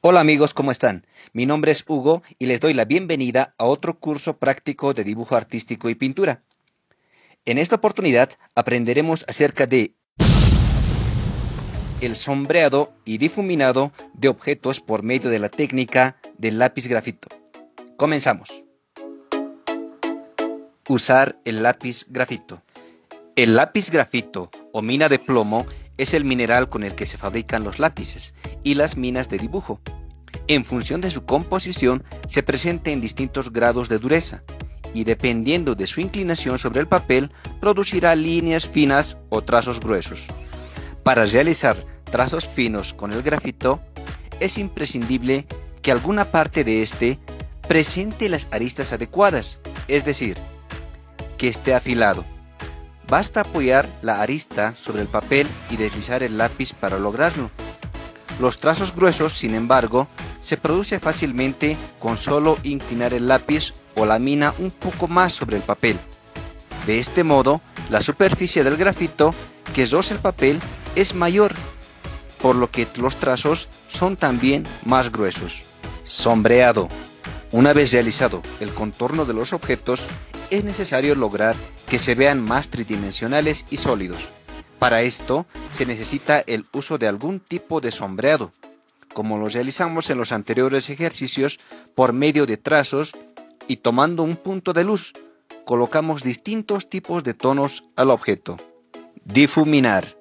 Hola amigos, ¿cómo están? Mi nombre es Hugo y les doy la bienvenida a otro curso práctico de dibujo artístico y pintura. En esta oportunidad aprenderemos acerca de el sombreado y difuminado de objetos por medio de la técnica del lápiz grafito. Comenzamos. Usar el lápiz grafito. El lápiz grafito o mina de plomo es el mineral con el que se fabrican los lápices y las minas de dibujo. En función de su composición, se presenta en distintos grados de dureza y dependiendo de su inclinación sobre el papel, producirá líneas finas o trazos gruesos. Para realizar trazos finos con el grafito, es imprescindible que alguna parte de este presente las aristas adecuadas, es decir, que esté afilado. Basta apoyar la arista sobre el papel y deslizar el lápiz para lograrlo. Los trazos gruesos, sin embargo, se produce fácilmente con solo inclinar el lápiz o la mina un poco más sobre el papel. De este modo, la superficie del grafito que roza el papel es mayor, por lo que los trazos son también más gruesos. Sombreado. Una vez realizado el contorno de los objetos, es necesario lograr que se vean más tridimensionales y sólidos. Para esto, se necesita el uso de algún tipo de sombreado, como lo realizamos en los anteriores ejercicios por medio de trazos y tomando un punto de luz, colocamos distintos tipos de tonos al objeto. Difuminar.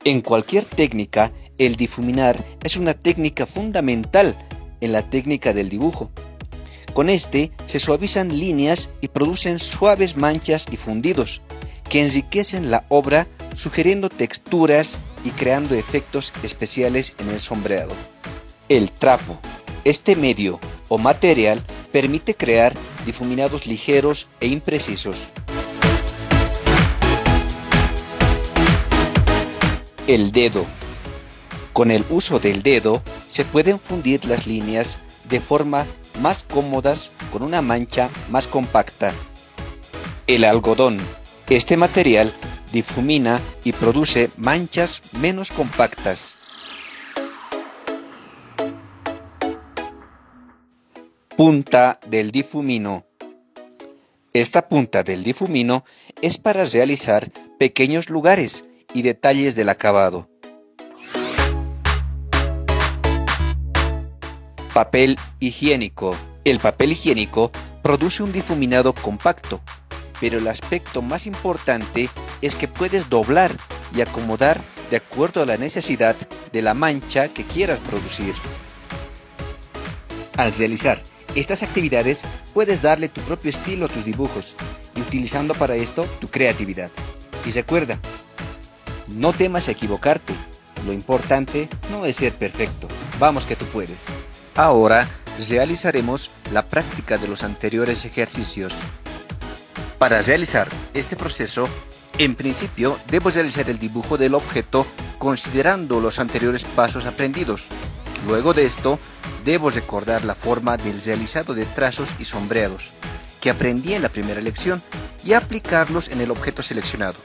En cualquier técnica, el difuminar es una técnica fundamental en la técnica del dibujo. Con este se suavizan líneas y producen suaves manchas y fundidos, que enriquecen la obra sugiriendo texturas y creando efectos especiales en el sombreado. El trapo. Este medio o material permite crear difuminados ligeros e imprecisos. El dedo. Con el uso del dedo se pueden fundir las líneas de forma más cómodas con una mancha más compacta. El algodón. Este material difumina y produce manchas menos compactas. Punta del difumino. Esta punta del difumino es para realizar pequeños lugares y detalles del acabado. Papel higiénico. El papel higiénico produce un difuminado compacto, pero el aspecto más importante es que puedes doblar y acomodar de acuerdo a la necesidad de la mancha que quieras producir. Al realizar estas actividades puedes darle tu propio estilo a tus dibujos y utilizando para esto tu creatividad. Y recuerda, no temas equivocarte, lo importante no es ser perfecto, vamos que tú puedes. Ahora realizaremos la práctica de los anteriores ejercicios. Para realizar este proceso, en principio debo realizar el dibujo del objeto considerando los anteriores pasos aprendidos. Luego de esto, debo recordar la forma del realizado de trazos y sombreados, que aprendí en la primera lección, y aplicarlos en el objeto seleccionado.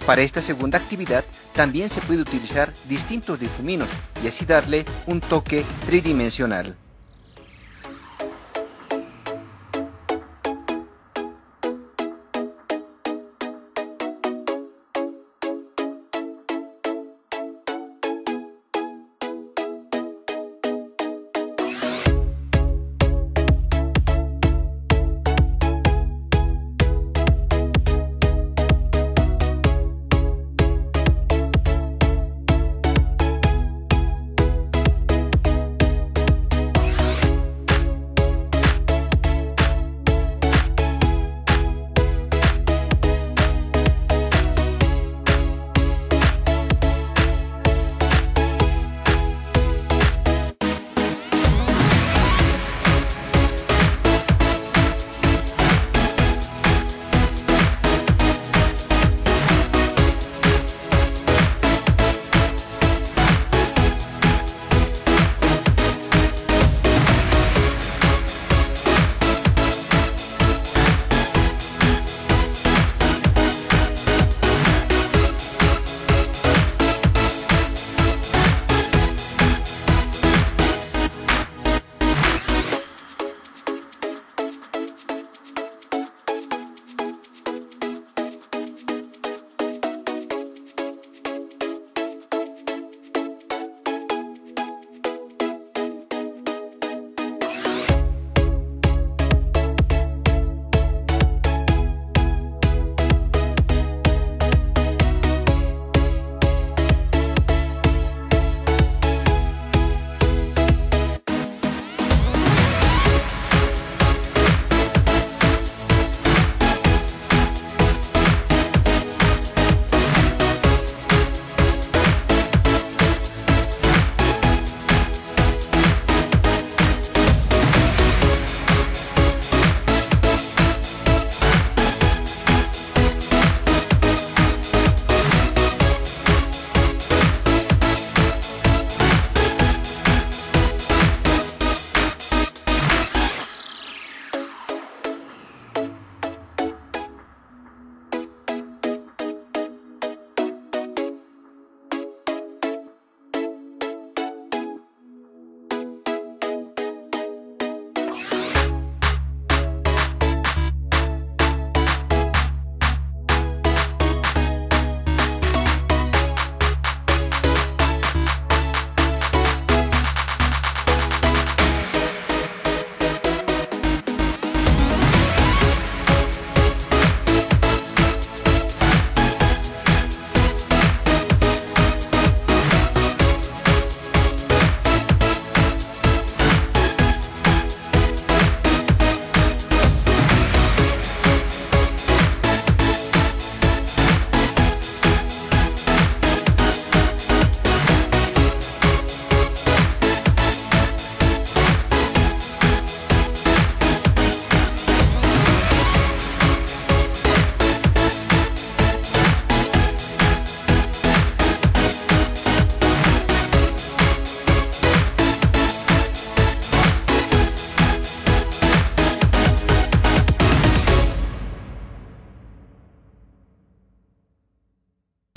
Para esta segunda actividad, también se puede utilizar distintos difuminos y así darle un toque tridimensional.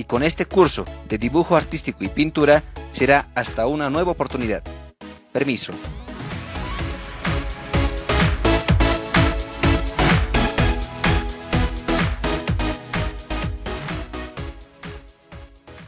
con este curso de dibujo artístico y pintura será hasta una nueva oportunidad. Permiso.